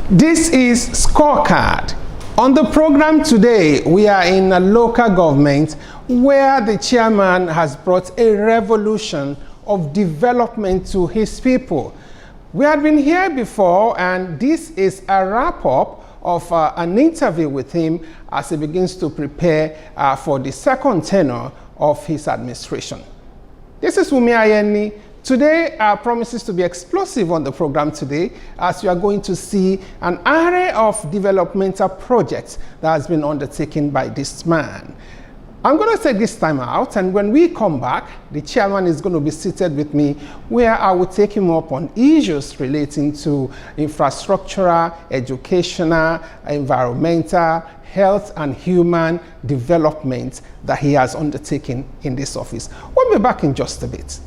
This is Scorecard. On the program today, we are in a local government where the chairman has brought a revolution of development to his people. We had been here before, and this is a wrap-up of an interview with him as he begins to prepare for the second tenure of his administration. This is Wumi Ayeni. Today promises to be explosive on the program today, as we are going to see an array of developmental projects that has been undertaken by this man. I'm going to take this time out, and when we come back, the chairman is going to be seated with me, where I will take him up on issues relating to infrastructural, educational, environmental, health and human development that he has undertaken in this office. We'll be back in just a bit.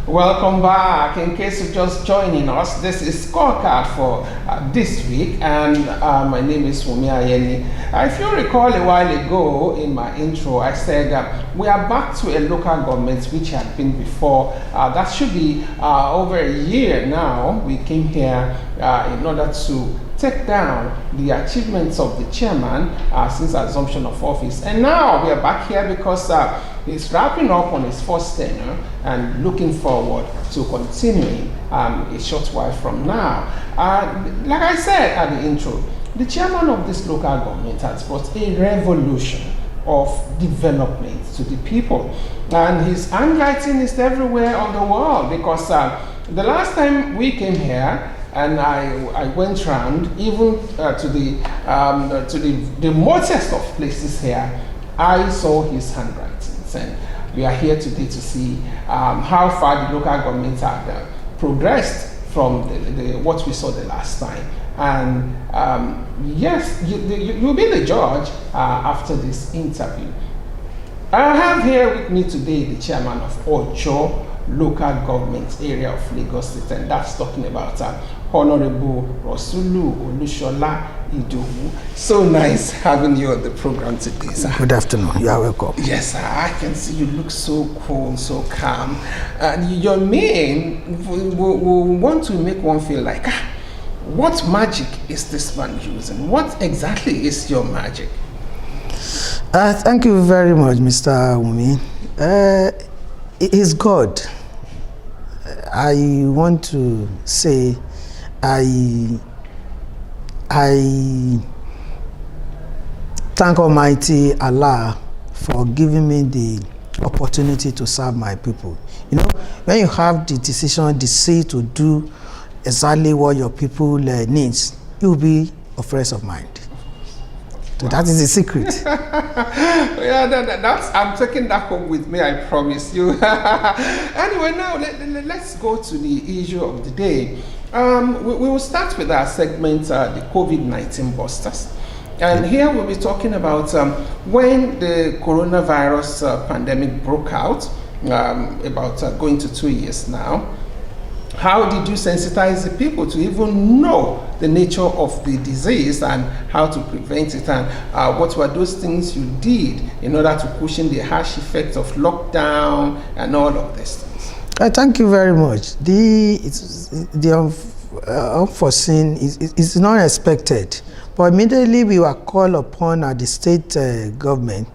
Welcome back. In case you're just joining us, this is Scorecard for this week, and my name is Wumi Ayeni. If you recall, a while ago in my intro, I said we are back to a local government which had been before. That should be over a year now. We came here in order to take down the achievements of the chairman since assumption of office. And now we are back here because he's wrapping up on his first tenure and looking forward to continuing a short while from now. Like I said at the intro, the chairman of this local government has brought a revolution of development to the people. And his handwriting is everywhere on the wall, because the last time we came here, and I went round even to the remotest of places here, I saw his handwritings, and we are here today to see how far the local government had progressed from what we saw the last time. And yes, you'll be the judge after this interview. I have here with me today the chairman of Ojo local government area of Lagos State, and that's talking about Honorable Rasulu Olusola Idowu. So nice having you on the program today, sir. Good afternoon. You are welcome. Yes, sir. I can see you look so cool, so calm. And your name will want to make one feel like, what magic is this man using? What exactly is your magic? Thank you very much, Mr. Wumi. It is God. I want to say I thank Almighty Allah for giving me the opportunity to serve my people. You know, when you have the decision, the say to do exactly what your people needs, you will be of rest of mind. So wow. That is the secret. Yeah, that's, I'm taking that home with me, I promise you. Anyway, now let's go to the issue of the day. We will start with our segment, the COVID-19 busters. And here we'll be talking about when the coronavirus pandemic broke out, about going to 2 years now. How did you sensitize the people to even know the nature of the disease and how to prevent it? And what were those things you did in order to cushion the harsh effects of lockdown and all of these things? Thank you very much. The unforeseen is not expected. But immediately we were called upon at the state government.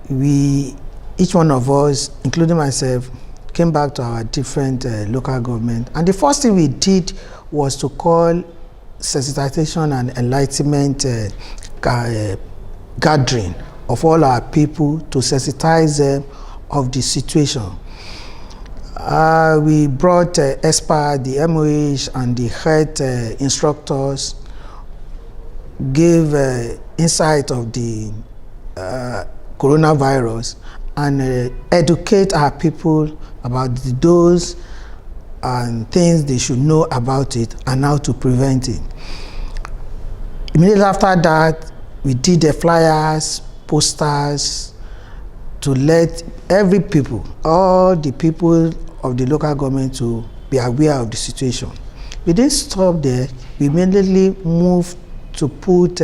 Each one of us, including myself, came back to our different local government, and the first thing we did was to call sensitization and enlightenment gathering of all our people to sensitize them of the situation. We brought experts, the MOH and the health instructors, gave insight of the coronavirus, and educate our people about the dose and things they should know about it and how to prevent it. Immediately after that, we did the flyers, posters, to let every people, all the people of the local government, to be aware of the situation. We didn't stop there. We immediately moved to put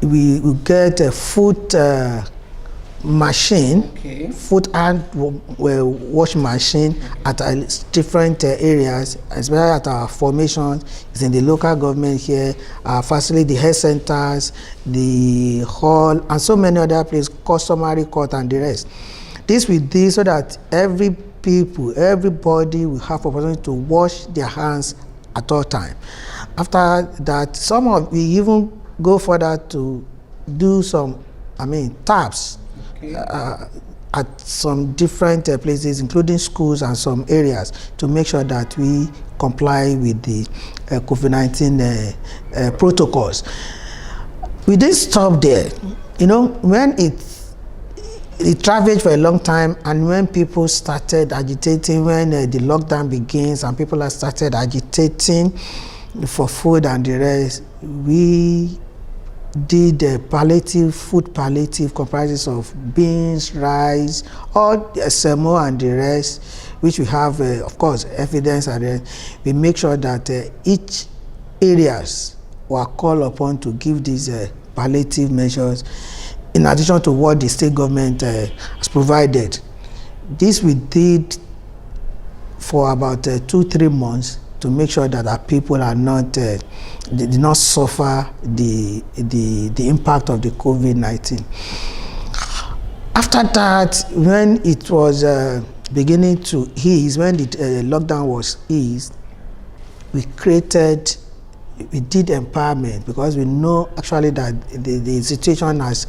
we get a foot machine, Okay. foot hand wash machine at different areas, especially at our formation. It's in the local government here, our facility, the health centers, the hall, and so many other places, customary court and the rest. This we do so that everybody will have opportunity to wash their hands at all time. After that, we even go further to do some, taps. Okay. At some different places, including schools and some areas, to make sure that we comply with the COVID-19 protocols. We didn't stop there. When it traveled for a long time, and when people started agitating, when the lockdown begins and people have started agitating for food and the rest, we did food palliative comprises of beans, rice, all semo and the rest, which we have, of course, evidence, and we make sure that each areas were called upon to give these palliative measures, in addition to what the state government has provided. This we did for about 2-3 months to make sure that our people are not did not suffer the impact of the COVID-19. After that, when it was beginning to ease, when the lockdown was eased, we did empowerment, because we know actually that the situation has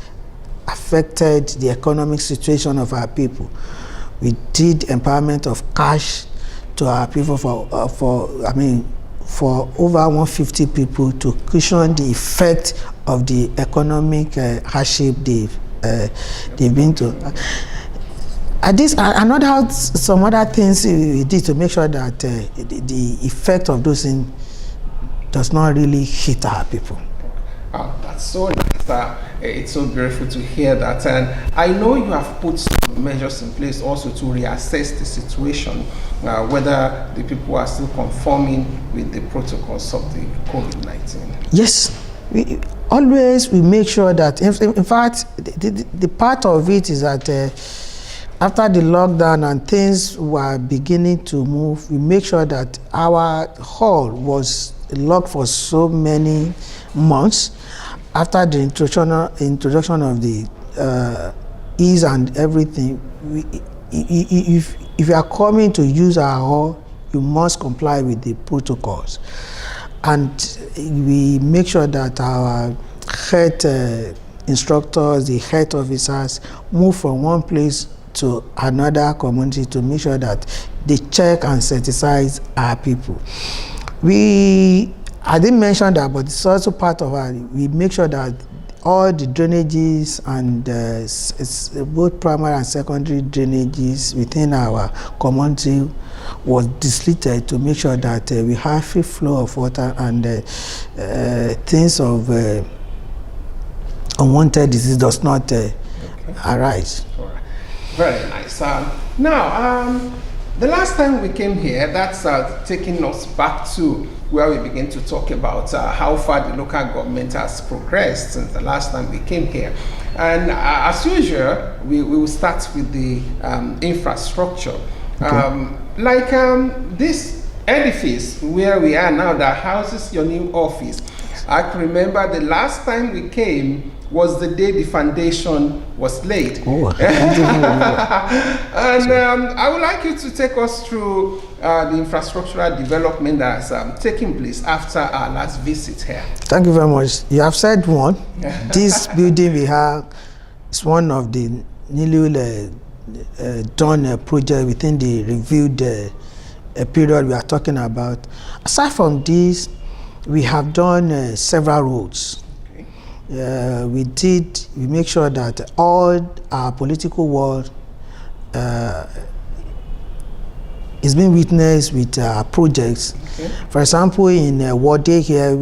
affected the economic situation of our people. We did empowerment of cash to our people for over 150 people to cushion the effect of the economic hardship they've been to. Some other things we did to make sure that the effect of those things does not really hit our people. Oh, that's so nice. It's so beautiful to hear that. And I know you have put some measures in place also to reassess the situation, whether the people are still conforming with the protocols of the COVID-19. Yes, we make sure that, in fact, the part of it is that after the lockdown and things were beginning to move, we make sure that our hall was locked for so many months. After the introduction of the ease and everything, if you are coming to use our hall, you must comply with the protocols. And we make sure that our health instructors, the health officers, move from one place to another community to make sure that they check and sensitize our people. I didn't mention that, but it's also part of we make sure that all the drainages and both primary and secondary drainages within our community was depleted to make sure that we have free flow of water and things of unwanted disease does not arise. All right. Very nice. Now, the last time we came here, that's taking us back to where we begin to talk about how far the local government has progressed since the last time we came here. And as usual, we will start with the infrastructure. Okay. This edifice where we are now that houses your new office, I can remember the last time we came was the day the foundation was laid. Oh. And I would like you to take us through the infrastructural development that's taking place after our last visit here. Thank you very much. You have said one. This building we have is one of the newly done project within the reviewed period we are talking about. Aside from this, we have done several roads. We make sure that all our political world is being witnessed with our projects. Okay. For example, in Wode here,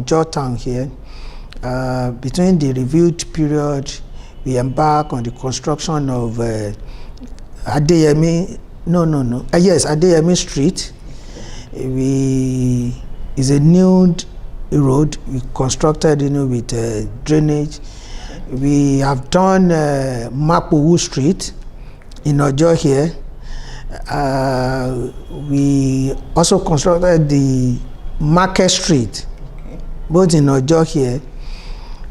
Georgetown here, between the reviewed period, we embark on the construction of Adeyemi Street. Is a new road. We constructed, with drainage. We have done Mapowu Street in Ojo here. We also constructed the Market Street, both in Ojo here.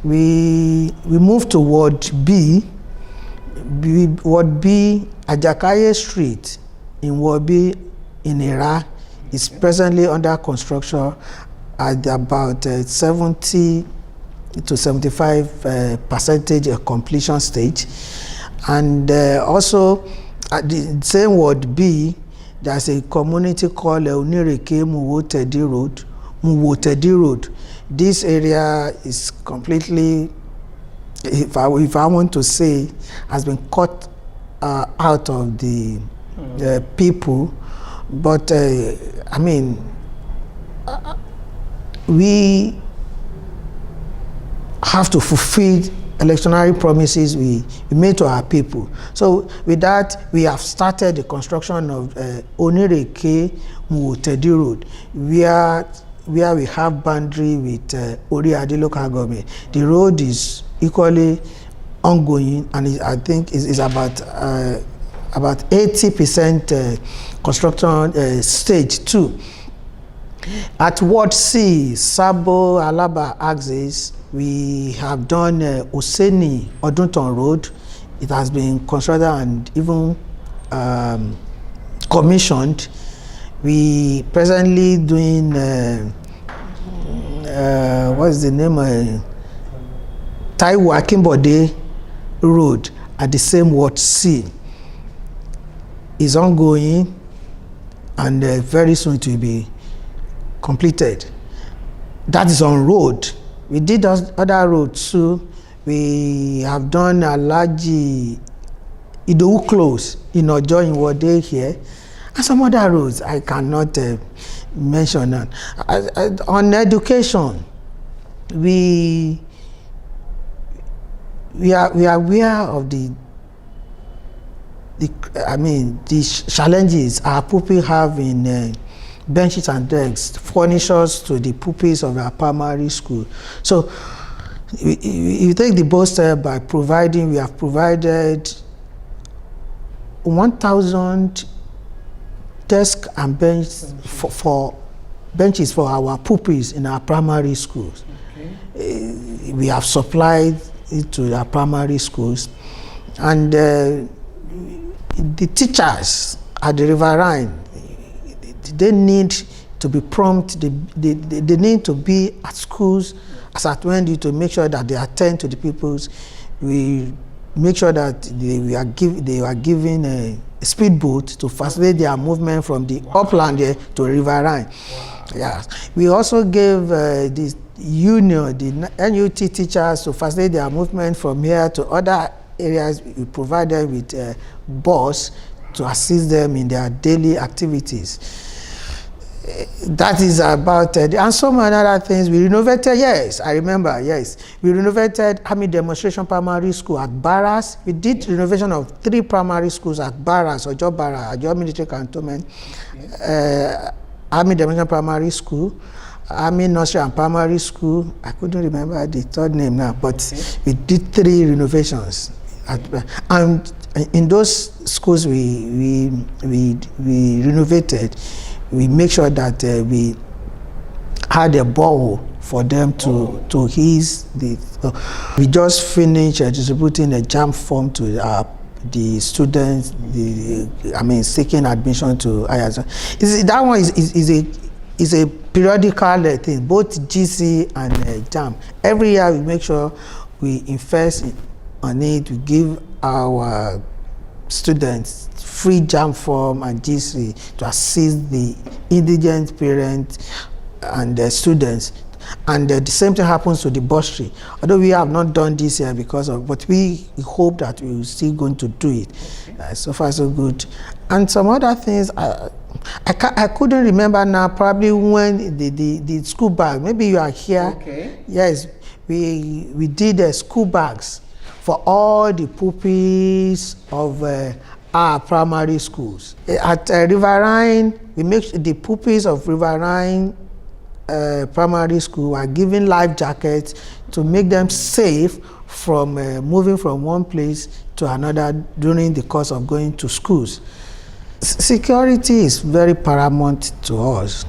We moved to Ward B, Ajakaye Street in Ward B in Ira is presently under construction at about 70 to 75 percentage completion stage. And also at the same Ward B, there's a community called Onireke Muwotedi Road. This area is completely, if I want to say, has been cut out of the people. But we have to fulfill electionary promises we made to our people. So with that, we have started the construction of Onireke Muwotedi Road, where we have boundary with Oriade local government. The road is equally ongoing, and I think is about 80% construction stage 2. At Ward C, Sabo Alaba axis, we have done Oseni Odunton Road. It has been constructed and even commissioned. We presently doing what is the name? Taiwo Akinbode Road at the same Ward C. Is ongoing, and very soon it will be completed. That is on road. We did other roads too. We have done Alaji Idowu Close in Ojo in Wode here, and some other roads I cannot mention now. On education, we are aware of the challenges our pupils have in benches and desks, furnitures to the pupils of our primary school. So you take the bold step by we have provided 1,000 desks and benches for our pupils in our primary schools. Okay. We have supplied it to our primary schools, and the teachers at the Riverine, they need to be prompt. They need to be at schools as at when to make sure that they attend to the pupils. We make sure that they are given a speedboat to facilitate their movement from the upland to Riverine. Wow. Yes. We also gave the NUT teachers to facilitate their movement from here to other areas. We provide them with bus to assist them in their daily activities. That is about it. And so many other things. We renovated, yes, I remember, yes. We renovated Army Demonstration Primary School at Barras. We did renovation of 3 primary schools at Barras, Ojo Military Cantonment, Army Demonstration Primary School, Army Nursery and Primary School. I couldn't remember the third name now, but we did 3 renovations. And in those schools we renovated, we make sure that we had a borehole for them to ease the. We just finished distributing a JAMB form to the students. Seeking admission to IAS. That one is a periodical thing, both GC and JAMB. Every year we make sure we invest on it. We give our students free JAMB form and GC to assist the indigent parents and the students. And the same thing happens to the bursary. Although we have not done this year but we hope that we will still going to do it. So far so good. And some other things, I couldn't remember now, probably when the school bag, maybe you are here. Okay. Yes, we did school bags for all the pupils of our primary schools. At Riverine, we make the pupils of Riverine primary school are giving life jackets to make them safe from moving from one place to another during the course of going to schools. Security is very paramount to us.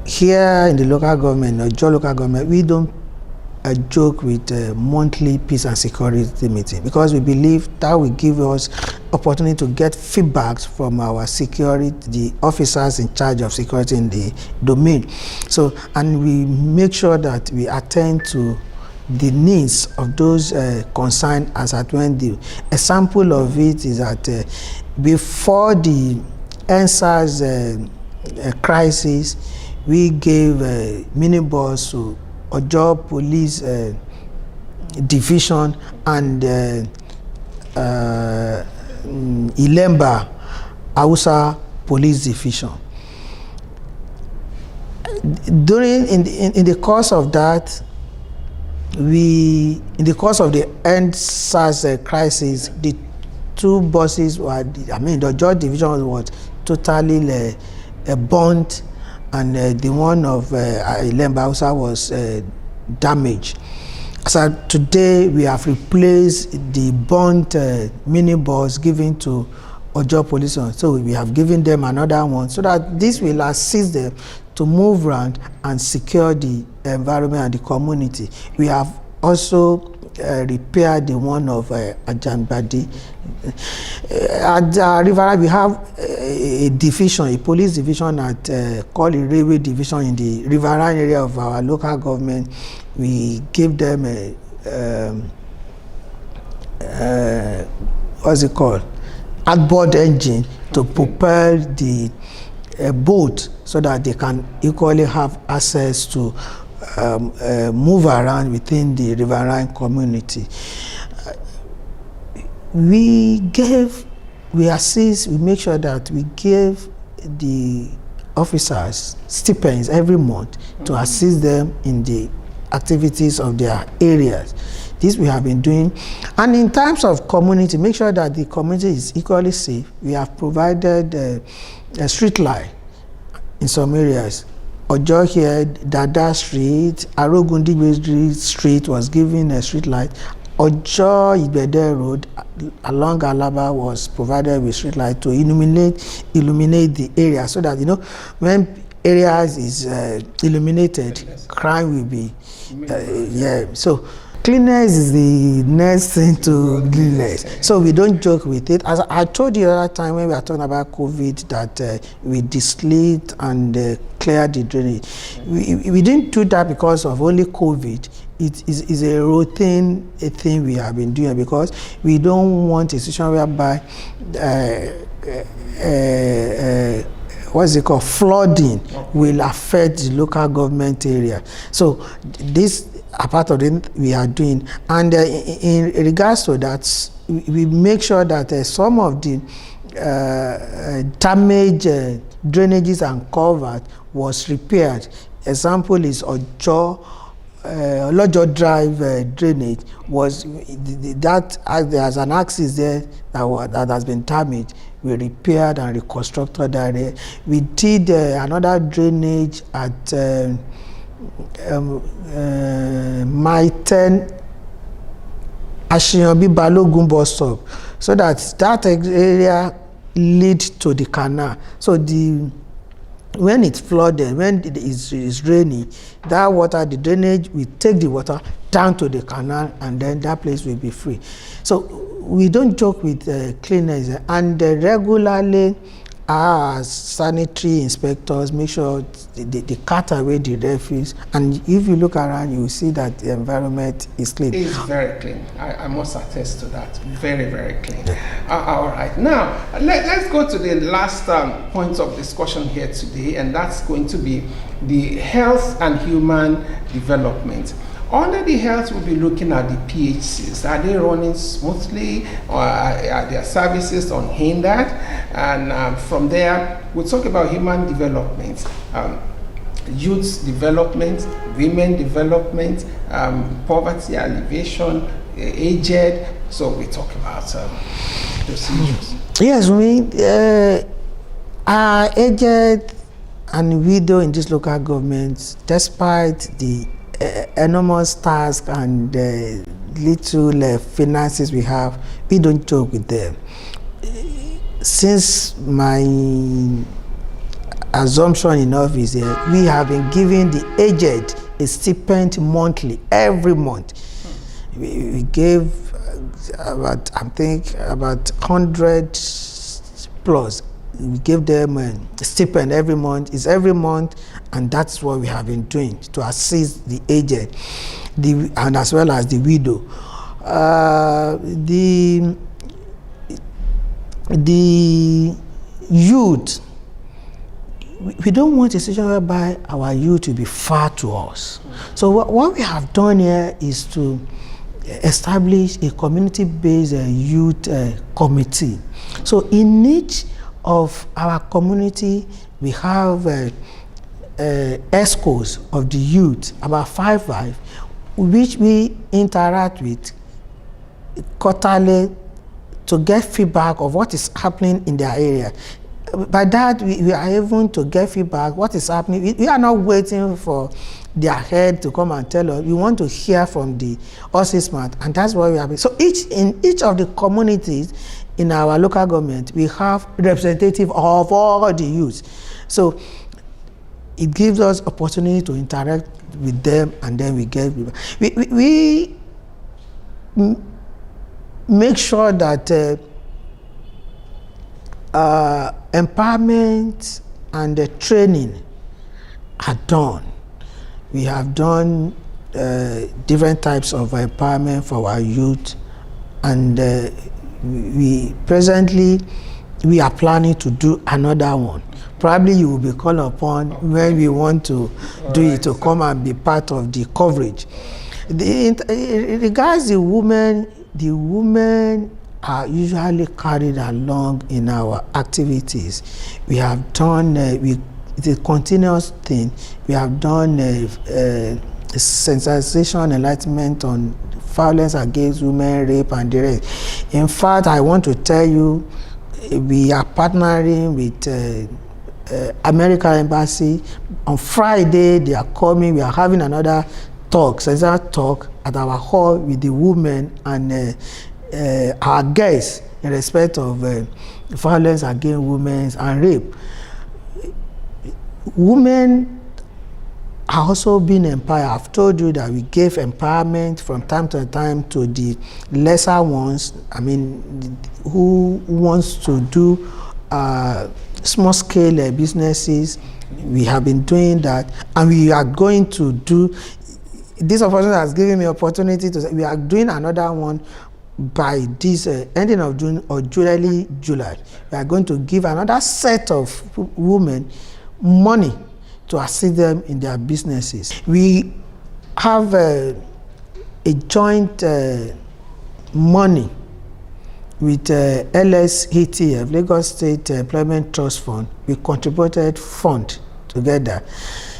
Here in the local government, Ojo local government, we don't joke with monthly peace and security meeting, because we believe that will give us opportunity to get feedbacks from our security, the officers in charge of security in the domain. So, and we make sure that we attend to the needs of those concerned as at when the example of it is that before the NSAS crisis, we gave minibus to Ojo Police Division and Ilemba Hausa Police Division. In the course of that, in the course of the NSAS crisis, the two buses were, the Ojo Division was totally burnt, and the one of Ilemba Hausa was damaged. So today we have replaced the burnt minibus given to Ojo Police. So we have given them another one, so that this will assist them to move around and secure the environment and the community. We have also repaired the one of Ajanbadi. At River, we have a division, a police division called a railway division in the riverine area of our local government. We give them what's it called? Outboard engine to propel the boat, so that they can equally have access to move around within the riverine community. We assist, we make sure that we give the officers stipends every month to assist them in the activities of their areas. This we have been doing. And in terms of community, make sure that the community is equally safe. We have provided a street light in some areas. Ojo here, Dada Street, Arogundigbe Street was given a street light. Ojo Igbede Road along Alaba was provided with street light to illuminate the area, so that when areas is illuminated, crime will be So cleanliness is the next thing to cleanliness. So we don't joke with it. As I told you the other time when we were talking about COVID, that we deslete and clear the drainage. We didn't do that because of only COVID. It is a routine thing we have been doing, because we don't want a situation whereby flooding will affect the local government area. So this a part of it we are doing. And in regards to that, we make sure that some of the damaged drainages and culverts was repaired. Example is Olojo Drive drainage was that there's an axis there that has been damaged. We repaired and reconstructed that. We did another drainage at my 10 Ashiyanbi Balogun bus stop, so that area lead to the canal. So when it's flooded, when it is raining, that water, the drainage will take the water down to the canal, and then that place will be free. So we don't joke with cleanliness, and regularly our sanitary inspectors make sure they cut away the refuse, and if you look around, you will see that the environment is clean. It's very clean. I must attest to that. Very, very clean. All right. Now, let's go to the last point of discussion here today, and that's going to be the health and human development. Under the health, we'll be looking at the PHCs. Are they running smoothly, or are their services unhindered? And from there, we'll talk about human development, youth development, women development, poverty alleviation, aged. So we talk about those issues. Yes, our aged and widow in this local government, despite the enormous task and little finances we have, we don't joke with them. Since my assumption in office here, we have been giving the aged a stipend monthly, every month. We gave about, I think, about 100 plus. We give them a stipend every month. It's every month, and that's what we have been doing to assist the aged, and as well as the widow. The youth, we don't want a situation whereby our youth will be far to us. So what we have done here is to establish a community-based youth committee. So in each of our community, we have ESCOs of the youth, about five, which we interact with quarterly to get feedback of what is happening in their area. By that, we are able to get feedback, what is happening. We are not waiting for their head to come and tell us. We want to hear from the assessment, and that's what we have. So in each of the communities in our local government, we have representative of all the youth. So it gives us opportunity to interact with them, and then we get we make sure that empowerment and training are done. We have done different types of empowerment for our youth, and we are planning to do another one. Probably you will be called upon when we want to do it, to come and be part of the coverage. Regards the women are usually carried along in our activities. We have done, it's a continuous thing. We have done sensitization, enlightenment on violence against women, rape, and the rest. In fact, I want to tell you, we are partnering with American Embassy. On Friday, they are coming. We are having another talk, sensitization talk at our hall with the women and our guests in respect of violence against women and rape. Women are also being empowered. I've told you that we gave empowerment from time to time to the lesser ones, I mean, who wants to do small scale businesses. We have been doing that, and we are going to do, this opportunity has given me opportunity to say, we are doing another one by this ending of June or July. We are going to give another set of women money to assist them in their businesses. We have a joint money with LSETF, Lagos State Employment Trust Fund. We contributed fund together.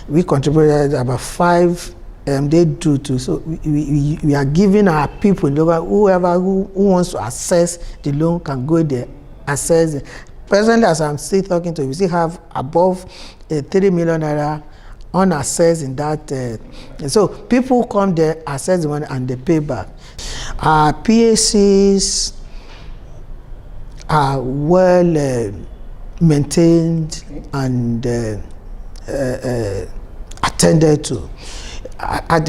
We contributed about 5. They do too. So we are giving our people, whoever who wants to access the loan can go there, access it. Presently, as I'm still talking to you, we still have above 3 million naira unaccessed in that. So people come there, access the money, and they pay back. Our PACs are well maintained and attended to.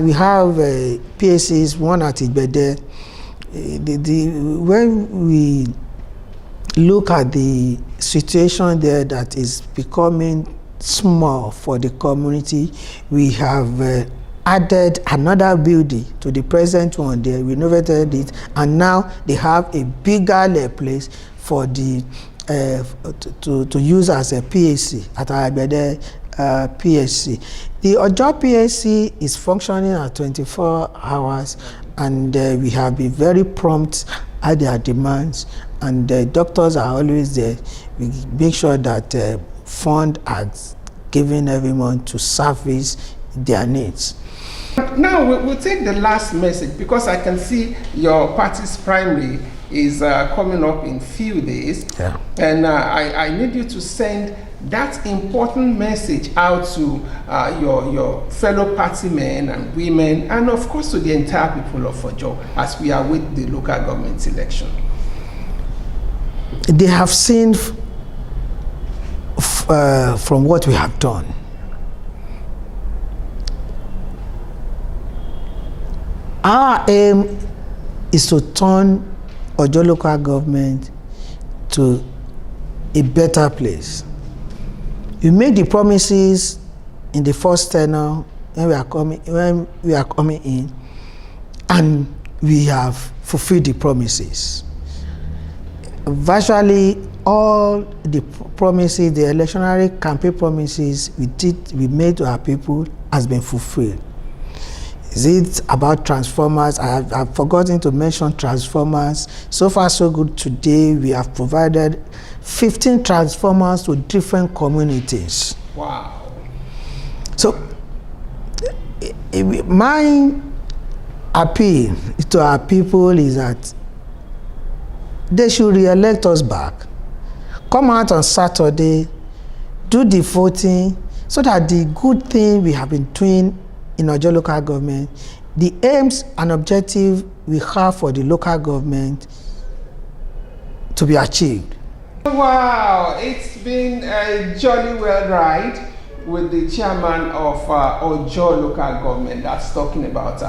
We have PACs, one at Ibede. When we look at the situation there that is becoming small for the community, we have added another building to the present one. They renovated it, and now they have a bigger place for the to use as a PAC at our Ibede PSC. The Ojo PSC is functioning at 24 hours, and we have been very prompt at their demands, and the doctors are always there. We make sure that fund are given every month to service their needs. Now we'll take the last message, because I can see your party's primary is coming up in few days, yeah. And I need you to send that important message out to your fellow party men and women, and of course to the entire people of Ojo as we await the local government election? They have seen from what we have done. Our aim is to turn Ojo local government to a better place. We made the promises in the first tenure when we are coming in, and we have fulfilled the promises. Virtually all the promises, the electionary campaign promises we made to our people has been fulfilled. Is it about transformers? I've forgotten to mention transformers. So far so good. Today we have provided 15 transformers to different communities. Wow. So my appeal to our people is that they should re-elect us back. Come out on Saturday, do the voting, so that the good thing we have been doing in Ojo local government, the aims and objectives we have for the local government to be achieved. Wow, it's been a jolly well ride with the chairman of Ojo local government. That's talking about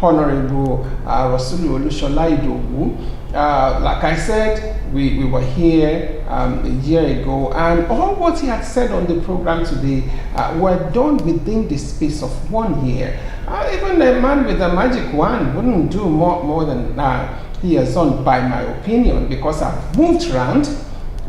Honorable Rasulu Olusola Idowu. Like I said, we were here a year ago, and all what he had said on the program today were done within the space of 1 year. Even a man with a magic wand wouldn't do more than he has done, by my opinion, because I've moved around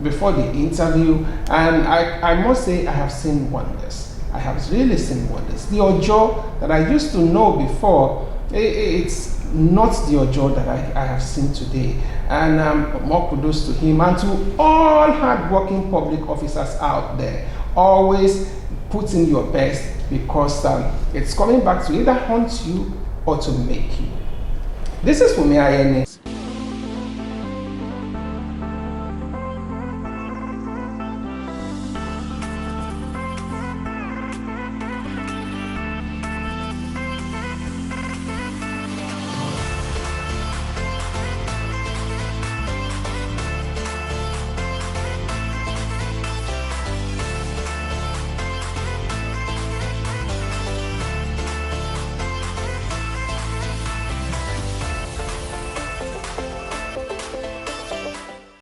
before the interview, and I must say I have seen wonders. I have really seen wonders. The Ojo that I used to know before, it's not the Ojo that I have seen today. And more kudos to him and to all hard-working public officers out there. Always put in your best, because it's coming back to either haunt you or to make you. This is Wumi Ayeni.